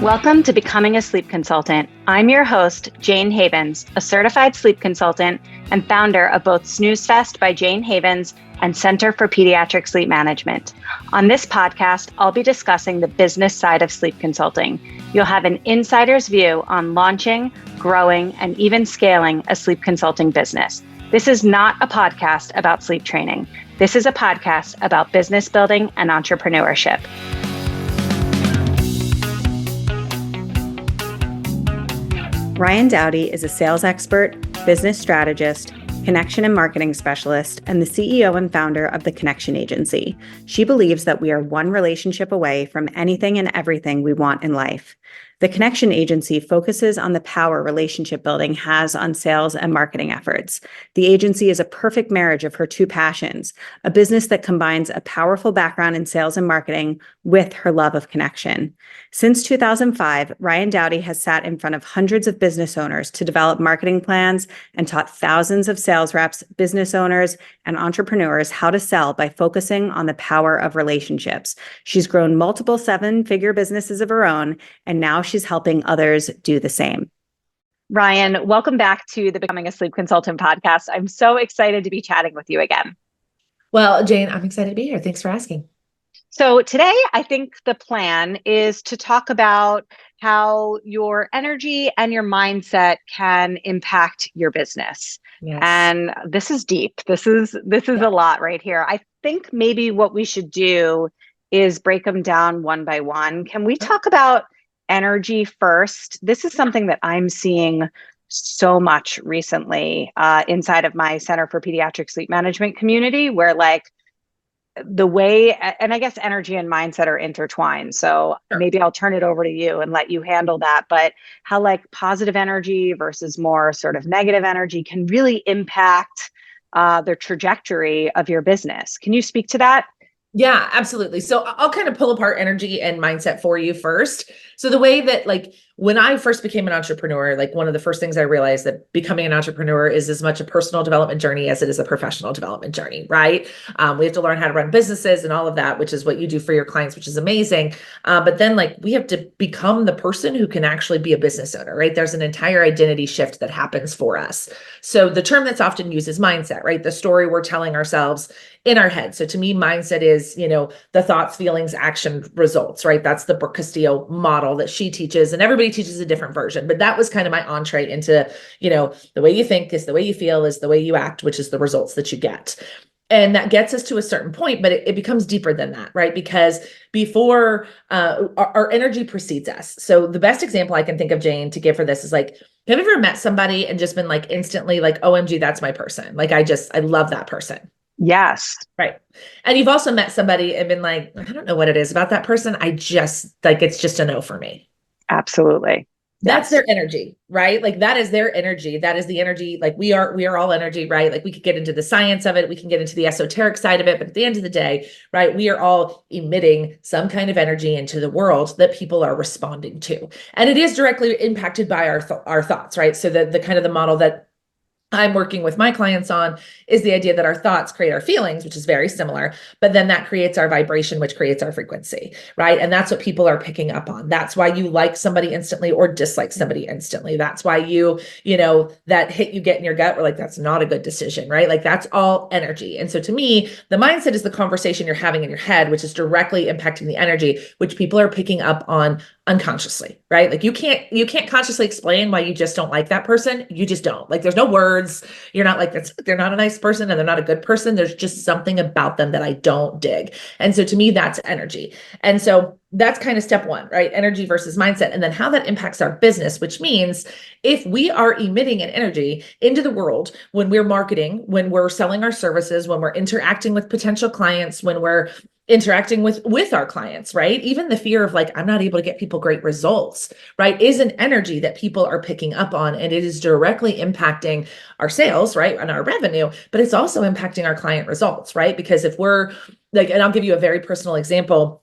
Welcome to Becoming a Sleep Consultant. I'm your host, Jane Havens, a certified sleep consultant and founder of both Snooze Fest by Jane Havens and Center for Pediatric Sleep Management. On this podcast, I'll be discussing the business side of sleep consulting. You'll have an insider's view on launching, growing, and even scaling a sleep consulting business. This is not a podcast about sleep training. This is a podcast about business building and entrepreneurship. Ryann Dowdy is a sales expert, business strategist, connection and marketing specialist, and the CEO and founder of the Connection Agency. She believes that we are one relationship away from anything and everything we want in life. The Connection Agency focuses on the power relationship building has on sales and marketing efforts. The agency is a perfect marriage of her two passions, a business that combines a powerful background in sales and marketing with her love of connection. Since 2005, Ryann Dowdy has sat in front of hundreds of business owners to develop marketing plans and taught thousands of sales reps, business owners, and entrepreneurs how to sell by focusing on the power of relationships. She's grown multiple seven-figure businesses of her own, and now she's helping others do the same. Ryann, welcome back to the Becoming a Sleep Consultant podcast. I'm so excited to be chatting with you again. Well, Jane, I'm excited to be here. Thanks for asking. So today, I think the plan is to talk about how your energy and your mindset can impact your business. Yes. And this is deep. This is a lot right here. I think maybe what we should do is break them down one by one. Can we talk about energy first? This is something that I'm seeing so much recently inside of my Center for Pediatric Sleep Management community, where the way, and I guess energy and mindset are intertwined. So maybe I'll turn it over to you and let you handle that. But how positive energy versus more sort of negative energy can really impact the trajectory of your business. Can you speak to that? Yeah, absolutely. So I'll kind of pull apart energy and mindset for you first. So the way that when I first became an entrepreneur, one of the first things I realized that becoming an entrepreneur is as much a personal development journey as it is a professional development journey, right? We have to learn how to run businesses and all of that, which is what you do for your clients, which is amazing. But then we have to become the person who can actually be a business owner, right? There's an entire identity shift that happens for us. So the term that's often used is mindset, right? The story we're telling ourselves in our head. So to me, mindset is, the thoughts, feelings, action, results, right? That's the Brooke Castillo model that she teaches, and everybody teaches a different version. But that was kind of my entree into, the way you think is the way you feel is the way you act, which is the results that you get. And that gets us to a certain point, but it becomes deeper than that, right? Because before our energy precedes us. So the best example I can think of, Jane, to give for this is have you ever met somebody and just been instantly OMG, that's my person. I love that person. Yes. Right. And you've also met somebody and been I don't know what it is about that person. I just it's just a no for me. Absolutely. That's their energy, right? That is their energy. That is the energy. We are all energy, right? We could get into the science of it. We can get into the esoteric side of it. But at the end of the day, right, we are all emitting some kind of energy into the world that people are responding to. And it is directly impacted by our thoughts, right? So the kind of the model that I'm working with my clients on is the idea that our thoughts create our feelings, which is very similar, but then that creates our vibration, which creates our frequency, right? And that's what people are picking up on. That's why you like somebody instantly or dislike somebody instantly. That's why that hit you get in your gut, we're that's not a good decision, right? That's all energy. And so to me, the mindset is the conversation you're having in your head, which is directly impacting the energy, which people are picking up on unconsciously, right? You can't consciously explain why you just don't like that person. You just don't. There's no words. You're not they're not a nice person and they're not a good person. There's just something about them that I don't dig. And so to me, that's energy. And so that's kind of step one, right? Energy versus mindset. And then how that impacts our business, which means if we are emitting an energy into the world when we're marketing, when we're selling our services, when we're interacting with potential clients, when we're interacting with our clients, right? Even the fear of I'm not able to get people great results, right? Is an energy that people are picking up on, and it is directly impacting our sales, right? And our revenue, but it's also impacting our client results, right? Because if we're and I'll give you a very personal example.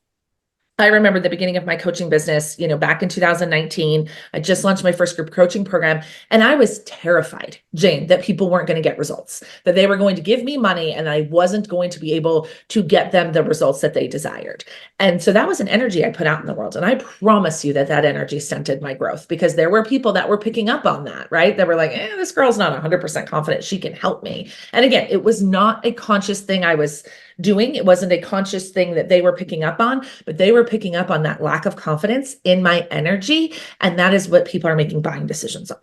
I remember the beginning of my coaching business, back in 2019, I just launched my first group coaching program, and I was terrified, Jane, that people weren't going to get results, that they were going to give me money and I wasn't going to be able to get them the results that they desired. And so that was an energy I put out in the world. And I promise you that that energy stunted my growth, because there were people that were picking up on that, right? That were like, this girl's not 100% confident she can help me. And again, it was not a conscious thing I was doing. It wasn't a conscious thing that they were picking up on, but they were picking up on that lack of confidence in my energy. And that is what people are making buying decisions on.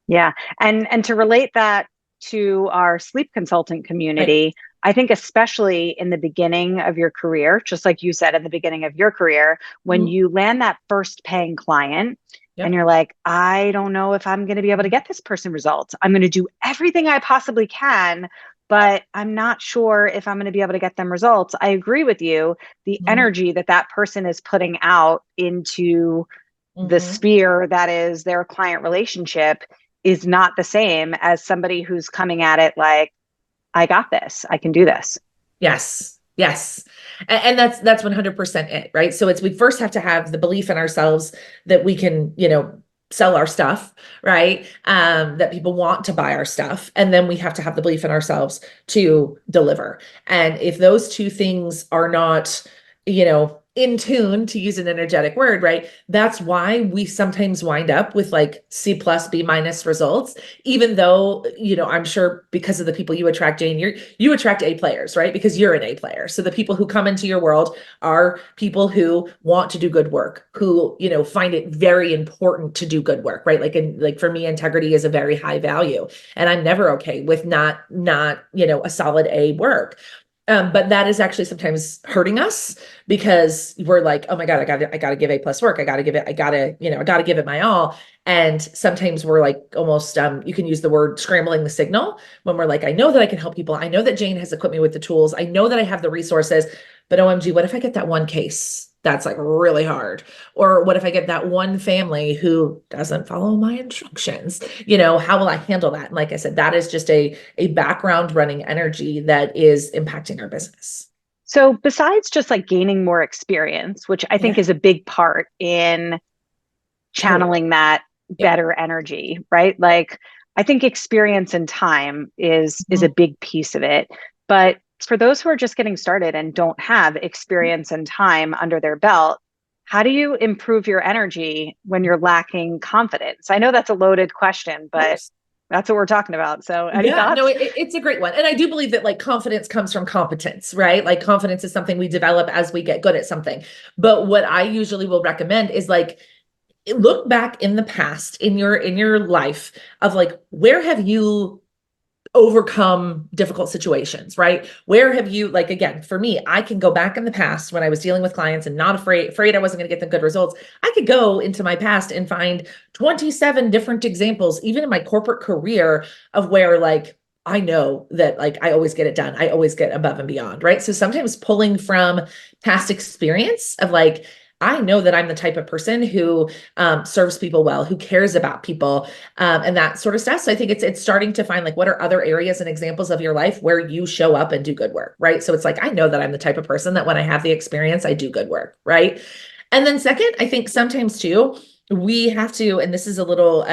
Yeah. And to relate that to our sleep consultant community, Right. I think especially in the beginning of your career, just like you said, in the beginning of your career, when Mhm. you land that first paying client and Yep. you're like, I don't know if I'm going to be able to get this person results. I'm going to do everything I possibly can, but I'm not sure if I'm going to be able to get them results. I agree with you. The Mhm. energy that that person is putting out into the Mhm. sphere that is their client relationship is not the same as somebody who's coming at it like, I got this, I can do this. Yes. Yes. And that's 100% it, right? So we first have to have the belief in ourselves that we can, sell our stuff, right? That people want to buy our stuff. And then we have to have the belief in ourselves to deliver. And if those two things are not, in tune, to use an energetic word, right? That's why we sometimes wind up with like C plus, B minus results, even though, I'm sure because of the people you attract, Jane, you attract A players, right? Because you're an A player. So the people who come into your world are people who want to do good work, who, find it very important to do good work, right? Like for me, integrity is a very high value, and I'm never okay with not, a solid A work. But that is actually sometimes hurting us, because we're like, oh my God, I gotta give A plus work. I gotta give it my all. And sometimes we're like almost, you can use the word scrambling the signal, when we're like, I know that I can help people. I know that Jane has equipped me with the tools. I know that I have the resources, but OMG, what if I get that one case that's like really hard? Or what if I get that one family who doesn't follow my instructions? How will I handle that? And like I said, that is just a background running energy that is impacting our business. So besides just like gaining more experience, which I think Yeah, is a big part in totally. channeling that Yep. better energy, right? Like I think experience and time is a Mhm. big piece of it. But for those who are just getting started and don't have experience and time under their belt, how do you improve your energy when you're lacking confidence? I know that's a loaded question, Of but course. that's what we're talking about. So, any Yeah, no, thoughts? it's a great one. And I do believe that like confidence comes from competence, right? Like confidence is something we develop as we get good at something. But what I usually will recommend is like, look back in the past in your life of like, where have you overcome difficult situations, right? Where have you, like, again, for me, I can go back in the past when I was dealing with clients and not afraid I wasn't going to get them good results. I could go into my past and find 27 different examples, even in my corporate career, of where like I know that like I always get it done. I always get above and beyond, right? So sometimes pulling from past experience of like, I know that I'm the type of person who serves people well, who cares about people, and that sort of stuff. So I think it's starting to find like, what are other areas and examples of your life where you show up and do good work, right? So it's like, I know that I'm the type of person that when I have the experience, I do good work, right? And then second, I think sometimes too, we have to, and this is a little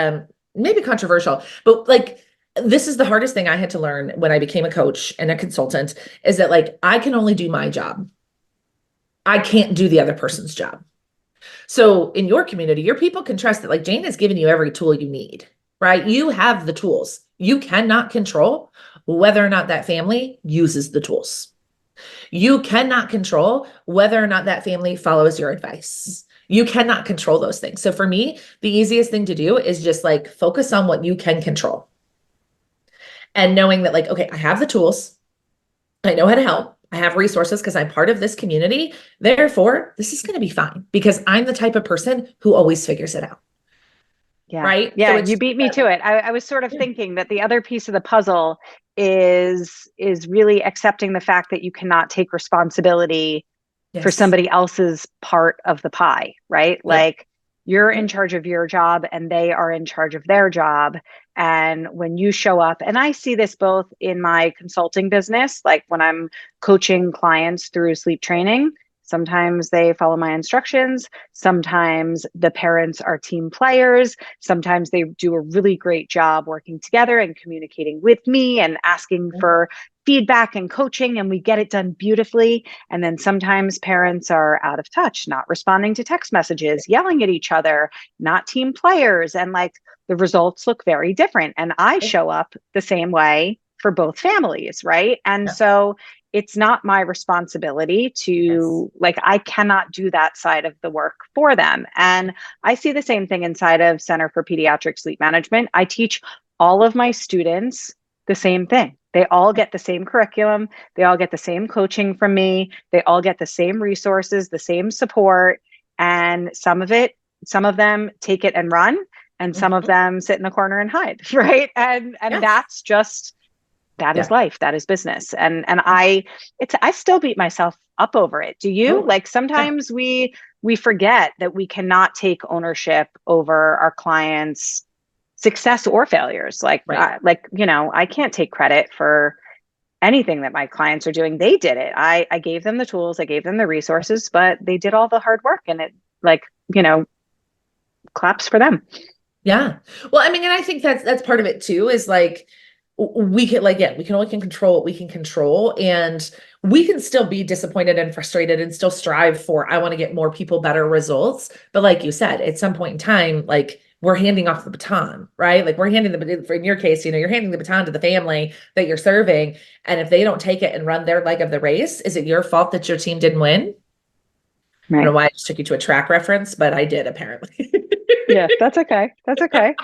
maybe controversial, but like, this is the hardest thing I had to learn when I became a coach and a consultant, is that like I can only do my job. I can't do the other person's job. So in your community, your people can trust that like Jane has given you every tool you need, right? You have the tools. You cannot control whether or not that family uses the tools. You cannot control whether or not that family follows your advice. You cannot control those things. So for me, the easiest thing to do is just like focus on what you can control, and knowing that like, okay, I have the tools. I know how to help. I have resources because I'm part of this community. Therefore, this is going to be fine because I'm the type of person who always figures it out. Yeah. Right. So Yeah, you it's beat me to it. I was sort of yeah. thinking that the other piece of the puzzle is really accepting the fact that you cannot take responsibility for Yes. somebody else's part of the pie, right? Yep. Like you're in Yep. charge of your job and they are in charge of their job. And when you show up, and I see this both in my consulting business, like when I'm coaching clients through sleep training, Sometimes they follow my instructions. Sometimes the parents are team players. Sometimes they do a really great job working together and communicating with me and asking for feedback and coaching, and we get it done beautifully. And then sometimes parents are out of touch, not responding to text messages, yelling at each other, not team players. And like the results look very different. And I show up the same way for both families, right? And Yeah. so it's not my responsibility Yes. to, like, I cannot do that side of the work for them. And I see the same thing inside of Center for Pediatric Sleep Management. I teach all of my students the same thing. They all get the same curriculum. They all get the same coaching from me. They all get the same resources, the same support. And some of them take it and run, and some of Mhm. them sit in the corner and hide, right? And Yes. that's just, that is Yeah. life, that is business. And I still beat myself up over it. Do you? Totally. Like sometimes we forget that we cannot take ownership over our clients' success or failures. Right. Like, you know, I can't take credit for anything that my clients are doing. They did it. I gave them the tools, I gave them the resources, but they did all the hard work, and it, like, you know, claps for them. Yeah. Well, I mean, and I think that's part of it too, is like we can, like, yeah, we can only can control what we can control, and we can still be disappointed and frustrated and still strive for, I want to get more people better results. But like you said, at some point in time, like we're handing off the baton, right? Like we're handing the, in your case, you know, you're handing the baton to the family that you're serving. And if they don't take it and run their leg of the race, is it your fault that your team didn't win? I don't Right. know why I just took you to a track reference, but I did apparently. Yeah, that's okay. That's okay.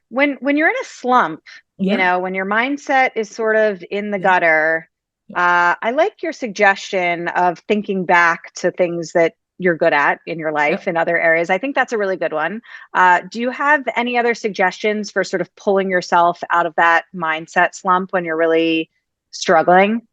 When you're in a slump, you Yeah. know, when your mindset is sort of in the Yeah. gutter, I like your suggestion of thinking back to things that you're good at in your life Yep. in other areas. I think that's a really good one. Do you have any other suggestions for sort of pulling yourself out of that mindset slump when you're really struggling?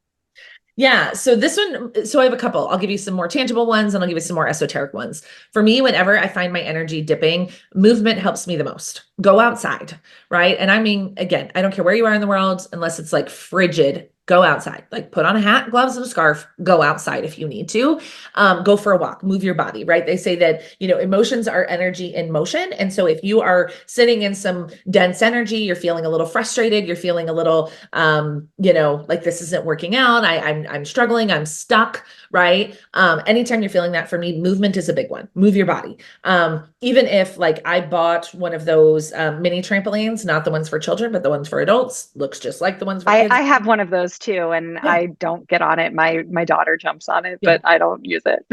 Yeah. So this one, so I have a couple. I'll give you some more tangible ones and I'll give you some more esoteric ones. For me, whenever I find my energy dipping, movement helps me the most. Go outside, right? And I mean, again, I don't care where you are in the world, unless it's like frigid, go outside. Like put on a hat, gloves, and a scarf, go outside if you need to. Go for a walk, move your body, right? They say that, you know, emotions are energy in motion. And so if you are sitting in some dense energy, you're feeling a little frustrated, you're feeling a little you know, like this isn't working out. I'm struggling, I'm stuck, right? Anytime you're feeling that, for me, movement is a big one. Move your body. Even if like I bought one of those mini trampolines, not the ones for children, but the ones for adults, looks just like the ones for kids. I have one of those too, and Yeah. I don't get on it. My daughter jumps on it, Yeah. but I don't use it.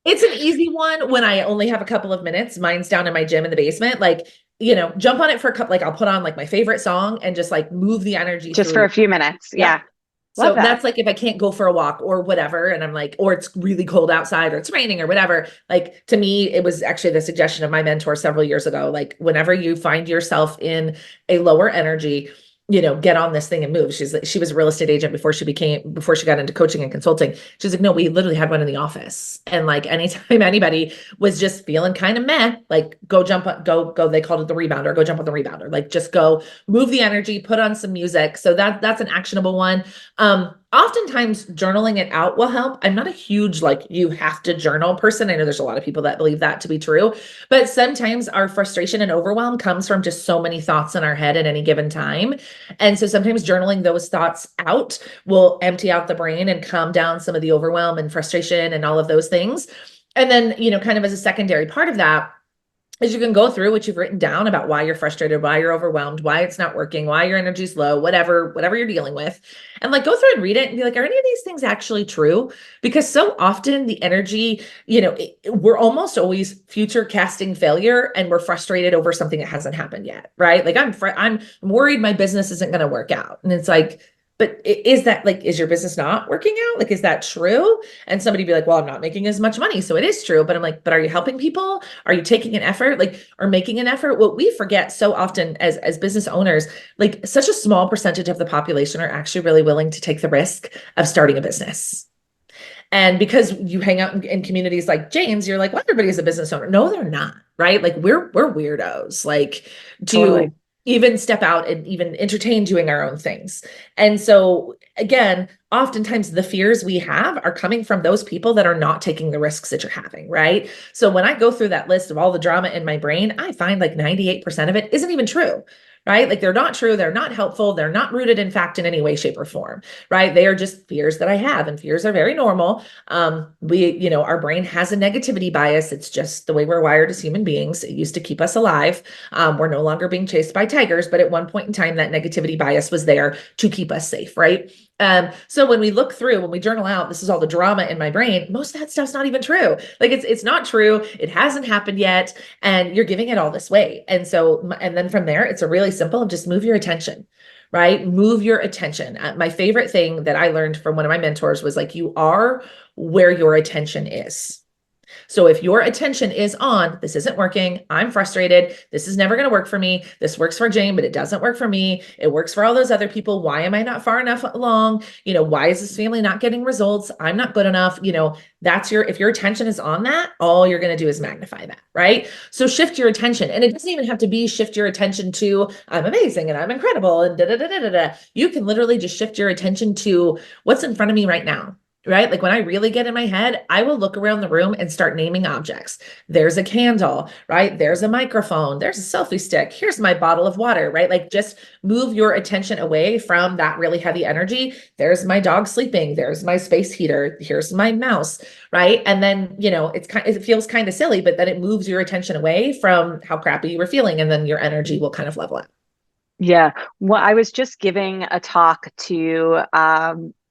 It's an easy one when I only have a couple of minutes. Mine's down in my gym in the basement. Like, you know, jump on it for a couple, like I'll put on like my favorite song and just like move the energy Just through for your, a few minutes. yeah. Yeah. Love So that. that's like if I can't go for a walk or whatever, and I'm like, or it's really cold outside or it's raining or whatever. Like to me, it was actually the suggestion of my mentor several years ago. Like whenever you find yourself in a lower energy, you know, get on this thing and move. She was a real estate agent before she got into coaching and consulting. She's like, no, we literally had one in the office. And like anytime anybody was just feeling kind of meh, like go jump up, go, they called it the rebounder, go jump on the rebounder. Like just go move the energy, put on some music. So that's an actionable one. Oftentimes journaling it out will help. I'm not a huge, like, you have to journal person. I know there's a lot of people that believe that to be true, but sometimes our frustration and overwhelm comes from just so many thoughts in our head at any given time. And so sometimes journaling those thoughts out will empty out the brain and calm down some of the overwhelm and frustration and all of those things. And then, you know, kind of as a secondary part of that, is you can go through what you've written down about why you're frustrated, why you're overwhelmed, why it's not working, why your energy's low, whatever you're dealing with. And like go through and read it and be like, are any of these things actually true? Because so often the energy, you know, we're almost always future casting failure and we're frustrated over something that hasn't happened yet, right? Like I'm worried my business isn't going to work out. And it's like, but is that, like, is your business not working out? Like, is that true? And somebody be like, well, I'm not making as much money. So it is true. But I'm like, but are you helping people? Are you taking an effort, like, or making an effort? What we forget so often as business owners, like such a small percentage of the population are actually really willing to take the risk of starting a business. And because you hang out in communities like Jane's, you're like, well, everybody's a business owner. No, they're not, right? Like we're weirdos. Like to Totally. even step out and even entertain doing our own things. And so, again, oftentimes the fears we have are coming from those people that are not taking the risks that you're having, right? So when I go through that list of all the drama in my brain, I find like 98% of it isn't even true. Right? Like they're not true. They're not helpful. They're not rooted in fact in any way, shape, or form. Right? They are just fears that I have, and fears are very normal. Our brain has a negativity bias. It's just the way we're wired as human beings. It used to keep us alive. We're no longer being chased by tigers, but at one point in time, that negativity bias was there to keep us safe, right? So when we look through, when we journal out, this is all the drama in my brain, most of that stuff's not even true. Like it's not true. It hasn't happened yet. And you're giving it all this weight. And so, and then from there, it's a really simple, just move your attention, right? Move your attention. My favorite thing that I learned from one of my mentors was like, you are where your attention is. So if your attention is on, this isn't working, I'm frustrated, this is never going to work for me, this works for Jane, but it doesn't work for me, it works for all those other people, why am I not far enough along? Why is this family not getting results? I'm not good enough. If your attention is on that, all you're going to do is magnify that, right? So shift your attention. And it doesn't even have to be shift your attention to I'm amazing and I'm incredible and da da da da da. You can literally just shift your attention to what's in front of me right now. Right? Like when I really get in my head, I will look around the room and start naming objects. There's a candle, right? There's a microphone. There's a selfie stick. Here's my bottle of water, right? Like just move your attention away from that really heavy energy. There's my dog sleeping. There's my space heater. Here's my mouse, right? And then, it feels kind of silly, but then it moves your attention away from how crappy you were feeling. And then your energy will kind of level out. Yeah. Well, I was just giving a talk to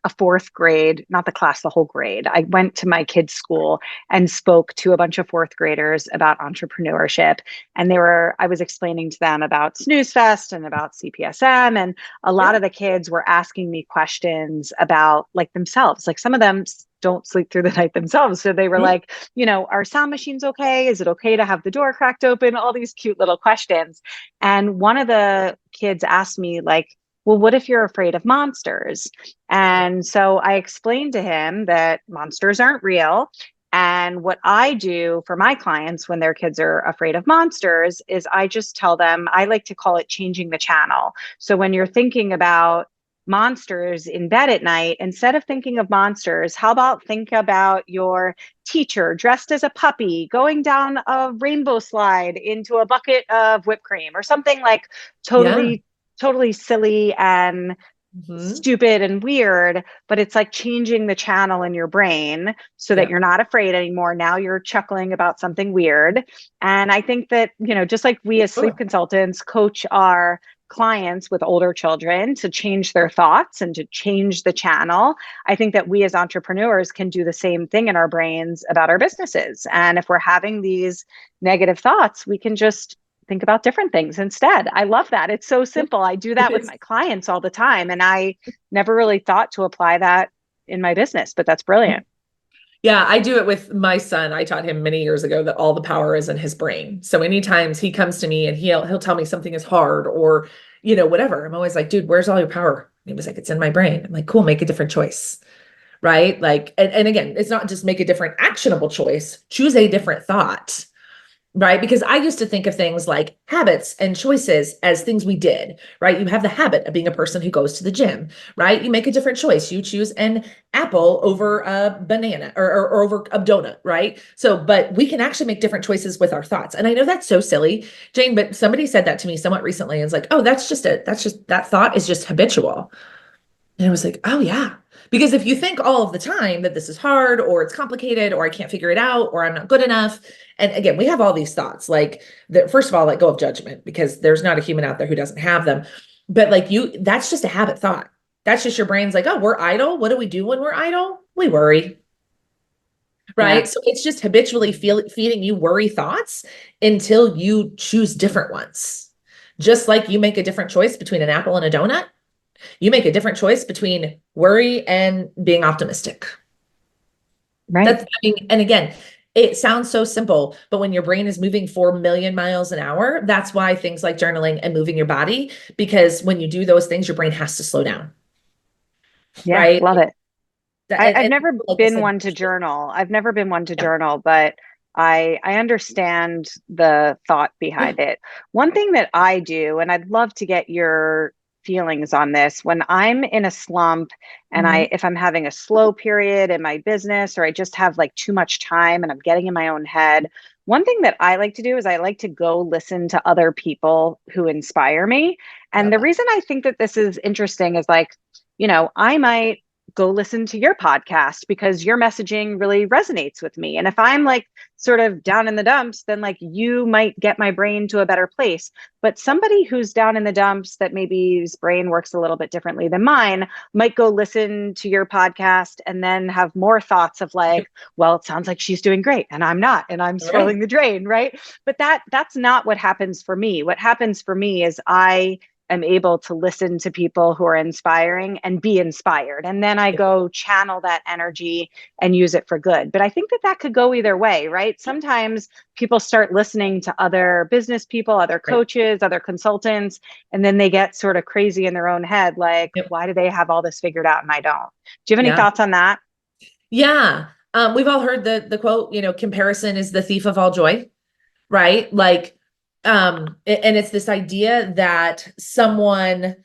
a fourth grade, not the class, the whole grade. I went to my kids' school and spoke to a bunch of fourth graders about entrepreneurship. And I was explaining to them about Snooze Fest and about CPSM. And a lot Yeah. of the kids were asking me questions about like themselves. Like some of them don't sleep through the night themselves. So they were Mhm. like, are sound machines okay? Is it okay to have the door cracked open? All these cute little questions. And one of the kids asked me, like, well, what if you're afraid of monsters? And so I explained to him that monsters aren't real. And what I do for my clients when their kids are afraid of monsters is I just tell them, I like to call it changing the channel. So when you're thinking about monsters in bed at night, instead of thinking of monsters, how about think about your teacher dressed as a puppy going down a rainbow slide into a bucket of whipped cream or something like Yeah. totally silly and Mhm. stupid and weird, but it's like changing the channel in your brain so that Yeah. you're not afraid anymore. Now you're chuckling about something weird. And I think that, just like we as sleep Sure. consultants coach our clients with older children to change their thoughts and to change the channel, I think that we as entrepreneurs can do the same thing in our brains about our businesses. And if we're having these negative thoughts, we can just think about different things instead. I love that. It's so Yeah. simple. I do It that with is. my clients all the time. And I never really thought to apply that in my business, but that's brilliant. Yeah, I do it with my son. I taught him many years ago that all the power is in his brain. So anytime he comes to me and he'll tell me something is hard or whatever, I'm always like, dude, where's all your power? And he was like, it's in my brain. I'm like, cool, make a different choice. Right? Like, and again, it's not just make a different actionable choice, choose a different thought. Right? Because I used to think of things like habits and choices as things we did, right? You have the habit of being a person who goes to the gym, right? You make a different choice. You choose an apple over a banana or over a donut, right? So, but we can actually make different choices with our thoughts. And I know that's so silly, Jane, but somebody said that to me somewhat recently. It's like, oh, that thought is just habitual. And I was like, oh, yeah. Because if you think all of the time that this is hard or it's complicated or I can't figure it out or I'm not good enough. And again, we have all these thoughts like that. First of all, let go of judgment because there's not a human out there who doesn't have them. But like that's just a habit thought. That's just your brain's like, oh, we're idle. What do we do when we're idle? We worry. Yeah. Right. So it's just habitually feeding you worry thoughts until you choose different ones. Just like you make a different choice between an apple and a donut, you make a different choice between worry and being optimistic. Right. And again, it sounds so simple, but when your brain is moving 4 million miles an hour, that's why things like journaling and moving your body, because when you do those things, your brain has to slow down, Yeah. right? Love it. And, I've and never like I been said, one to journal. I've never been one to journal, but I understand the thought Yeah. behind it. One thing that I do, and I'd love to get your feelings on this, when I'm in a slump and Mhm. if I'm having a slow period in my business, or I just have like too much time and I'm getting in my own head, one thing that I like to do is I like to go listen to other people who inspire me. And Love the that. reason I think that this is interesting is like, I might go listen to your podcast because your messaging really resonates with me. And if I'm like sort of down in the dumps, then like you might get my brain to a better place. But somebody who's down in the dumps that maybe his brain works a little bit differently than mine might go listen to your podcast and then have more thoughts of like, well, it sounds like she's doing great and I'm not, and I'm Right. swirling the drain, right? But that's not what happens for me. What happens for me is I am able to listen to people who are inspiring and be inspired. And then I go channel that energy and use it for good. But I think that that could go either way, right? Sometimes people start listening to other business people, other Right. coaches, other consultants, and then they get sort of crazy in their own head. Like, Yep. why do they have all this figured out and I don't? Do you have any Yeah. thoughts on that? Yeah. We've all heard the quote, comparison is the thief of all joy, right? Like, and it's this idea that somebody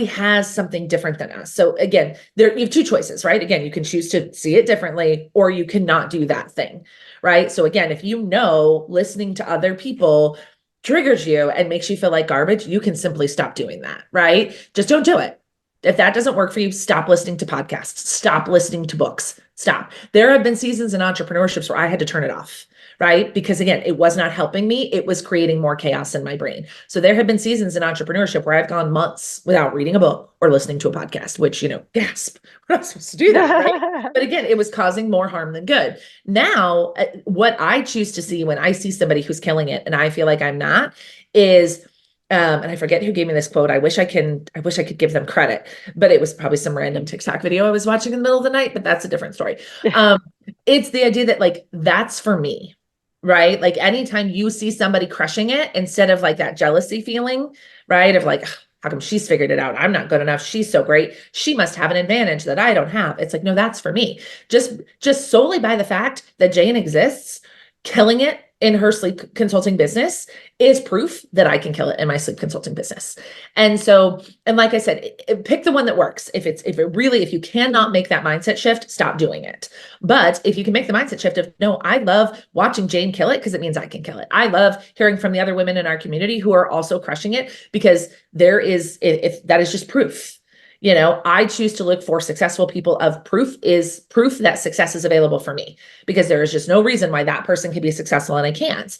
has something different than us. So again, you have two choices, right? Again, you can choose to see it differently, or you cannot do that thing, right? So again, if listening to other people triggers you and makes you feel like garbage, you can simply stop doing that, right? Just don't do it. If that doesn't work for you, stop listening to podcasts, stop listening to books, stop. There have been seasons in entrepreneurships where I had to turn it off, right? Because again, it was not helping me. It was creating more chaos in my brain. So there have been seasons in entrepreneurship where I've gone months without reading a book or listening to a podcast, which, gasp, we're not supposed to do that, right? But again, it was causing more harm than good. Now, what I choose to see when I see somebody who's killing it and I feel like I'm not is, and I forget who gave me this quote. I wish I could give them credit, but it was probably some random TikTok video I was watching in the middle of the night, but that's a different story. Um, it's the idea that like, that's for me, right? Like anytime you see somebody crushing it, instead of like that jealousy feeling, right? Of like, how come she's figured it out? I'm not good enough. She's so great. She must have an advantage that I don't have. It's like, no, that's for me. Just solely by the fact that Jane exists, killing it in her sleep consulting business is proof that I can kill it in my sleep consulting business. And so, and like I said, pick the one that works. If you cannot make that mindset shift, stop doing it. But if you can make the mindset shift of, no, I love watching Jane kill it because it means I can kill it. I love hearing from the other women in our community who are also crushing it because if that is just proof. I choose to look for successful people of proof that success is available for me, because there is just no reason why that person can be successful and I can't.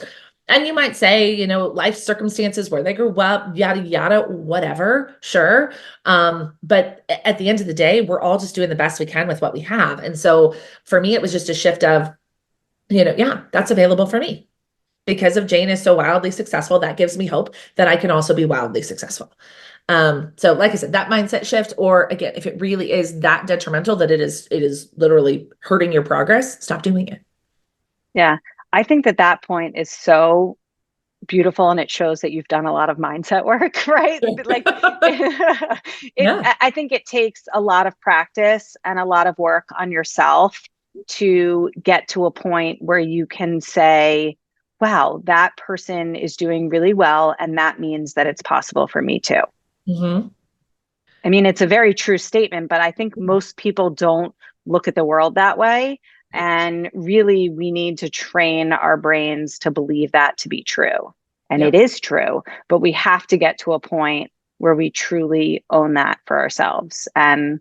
And you might say, life circumstances, where they grew up, yada, yada, whatever, sure. But at the end of the day, we're all just doing the best we can with what we have. And so for me, it was just a shift of, yeah, that's available for me. Because if Jane is so wildly successful, that gives me hope that I can also be wildly successful. So like I said, that mindset shift, or again, if it really is that detrimental that it is literally hurting your progress, stop doing it. Yeah. I think that that point is so beautiful, and it shows that you've done a lot of mindset work, right? Like Yeah. I think it takes a lot of practice and a lot of work on yourself to get to a point where you can say, wow, that person is doing really well, and that means that it's possible for me too. Mm-hmm. I mean, it's a very true statement, but I think most people don't look at the world that way. And really, we need to train our brains to believe that to be true. And it Yep. is true, but we have to get to a point where we truly own that for ourselves. And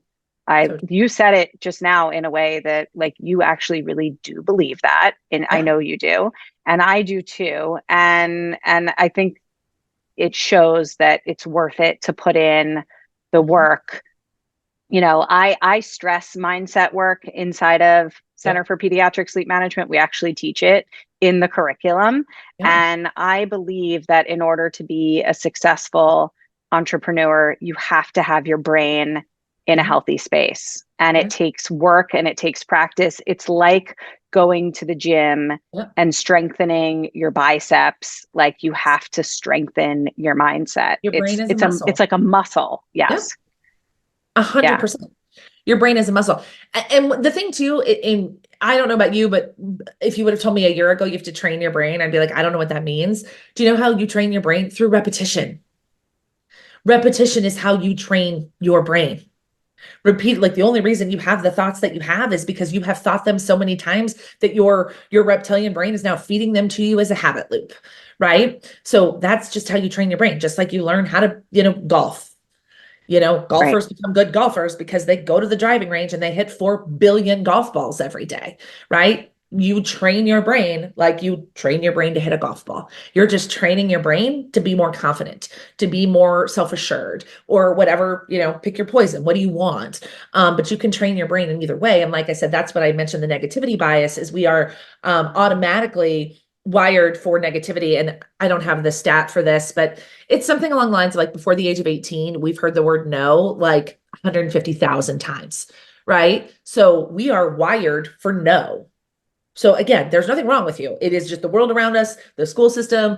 So you said it just now in a way that like you actually really do believe that. And I yeah. know you do. And I do too. And I think it shows that it's worth it to put in the Mhm. work. I stress mindset work inside of Center Yep. for Pediatric Sleep Management. We actually teach it in the curriculum. Yeah. And I believe that in order to be a successful entrepreneur, you have to have your brain in a Yeah. healthy space. And it Yeah. takes work and it takes practice. It's like going to the gym Yeah. and strengthening your biceps. Like you have to strengthen your mindset. Your brain is a It's muscle. like a muscle. Yep. Yes. a hundred Yeah. percent. Your brain is a muscle. And the thing too, I don't know about you, but if you would have told me a year ago you have to train your brain, I'd be like, I don't know what that means. Do you know how you train your brain? Through repetition. Repetition is how you train your brain. Repeat, like the only reason you have the thoughts that you have is because you have thought them so many times that your reptilian brain is now feeding them to you as a habit loop, right? So that's just how you train your brain, just like you learn how to, golf. Right. Golfers become good golfers because they go to the driving range and they hit 4 billion golf balls every day, right? You train your brain like you train your brain to hit a golf ball. You're just training your brain to be more confident, to be more self-assured, or whatever, pick your poison. What do you want? But you can train your brain in either way. And like I said, that's what I mentioned, the negativity bias is we are automatically wired for negativity. And I don't have the stat for this, but it's something along the lines of like before the age of 18, we've heard the word no like 150,000 times, right? So we are wired for no. So again, there's nothing wrong with you. It is just the world around us, the school system,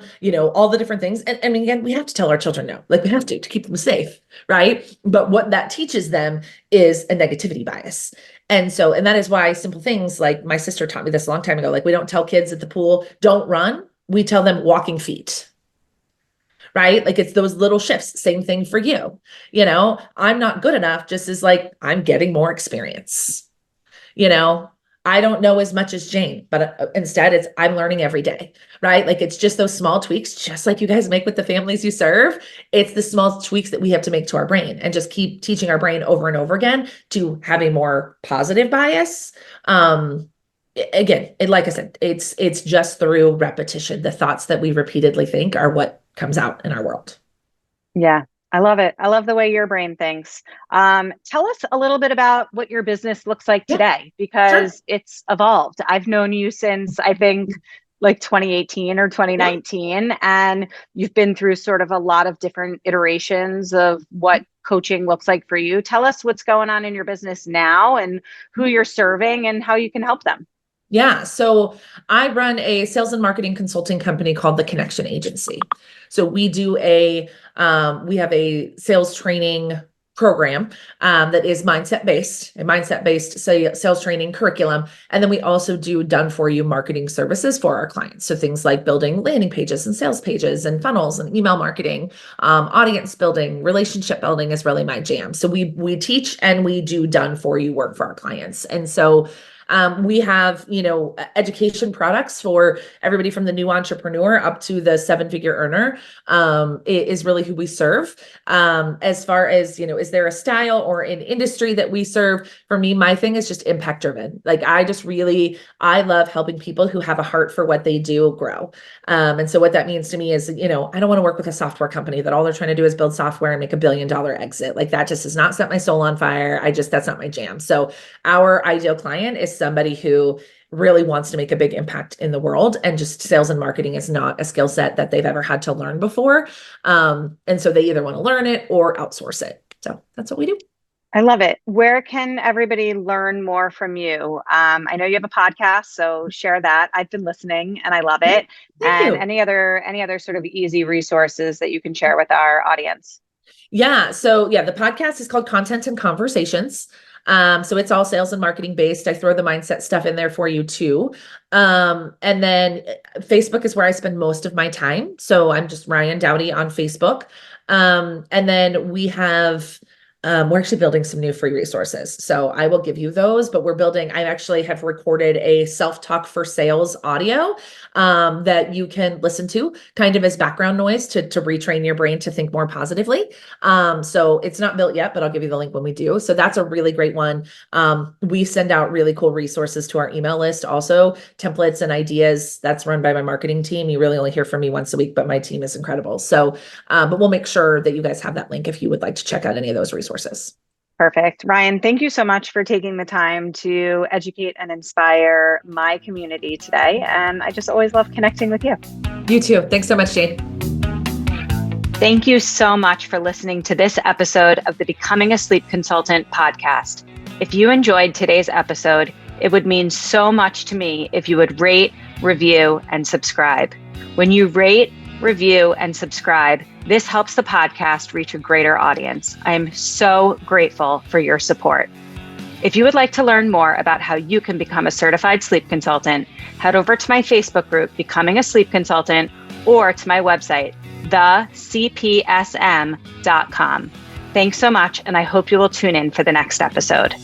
all the different things. And I mean, again, we have to tell our children no, like we have to keep them safe, right? But what that teaches them is a negativity bias. And that is why simple things like my sister taught me this a long time ago, like we don't tell kids at the pool, don't run. We tell them walking feet, right? Like it's those little shifts. Same thing for you. I'm not good enough just as like I'm getting more experience. You know, I don't know as much as Jane, but instead it's I'm learning every day, right? Like it's just those small tweaks, just like you guys make with the families you serve. It's the small tweaks that we have to make to our brain and just keep teaching our brain over and over again to have a more positive bias. Again, like I said, it's just through repetition. The thoughts that we repeatedly think are what comes out in our world. Yeah, I love it. I love the way your brain thinks. Tell us a little bit about what your business looks like Yeah, today, sure. because it's evolved. I've known you since I think like 2018 or Yeah. 2019, and you've been through sort of a lot of different iterations of what coaching looks like for you. Tell us what's going on in your business now and who you're serving and how you can help them. Yeah. So I run a sales and marketing consulting company called the Connection Agency. So we have a sales training program that is a mindset based sales training curriculum. And then we also do done for you marketing services for our clients. So things like building landing pages and sales pages and funnels and email marketing, audience building, relationship building is really my jam. So we teach and we do done for you work for our clients. And so we have, education products for everybody from the new entrepreneur up to the 7-figure earner, is really who we serve. As far as, is there a style or an industry that we serve? For me, my thing is just impact driven. Like I love helping people who have a heart for what they do grow. And so what that means to me is, I don't want to work with a software company that all they're trying to do is build software and make $1 billion exit. Like that just does not set my soul on fire. That's not my jam. So our ideal client is somebody who really wants to make a big impact in the world, and just sales and marketing is not a skill set that they've ever had to learn before. And so they either want to learn it or outsource it. So that's what we do. I love it. Where can everybody learn more from you? I know you have a podcast, so share that. I've been listening and I love Yeah, it. thank And you. any other sort of easy resources that you can share with our audience? Yeah. So yeah, the podcast is called Content and Conversations. So it's all sales and marketing based. I throw the mindset stuff in there for you too. And then Facebook is where I spend most of my time. So I'm just Ryann Dowdy on Facebook. And then we're actually building some new free resources. So I will give you those, but I actually have recorded a self-talk for sales audio that you can listen to kind of as background noise to retrain your brain to think more positively. So it's not built yet, but I'll give you the link when we do. So that's a really great one. We send out really cool resources to our email list, also templates and ideas. That's run by my marketing team. You really only hear from me once a week, but my team is incredible. So, but we'll make sure that you guys have that link if you would like to check out any of those resources. Perfect. Ryann, thank you so much for taking the time to educate and inspire my community today. And I just always love connecting with you. You too. Thanks so much, Jane. Thank you so much for listening to this episode of the Becoming a Sleep Consultant podcast. If you enjoyed today's episode, it would mean so much to me if you would rate, review, and subscribe. When you rate, review, and subscribe, this helps the podcast reach a greater audience. I am so grateful for your support. If you would like to learn more about how you can become a certified sleep consultant, head over to my Facebook group, Becoming a Sleep Consultant, or to my website, thecpsm.com. Thanks so much, and I hope you will tune in for the next episode.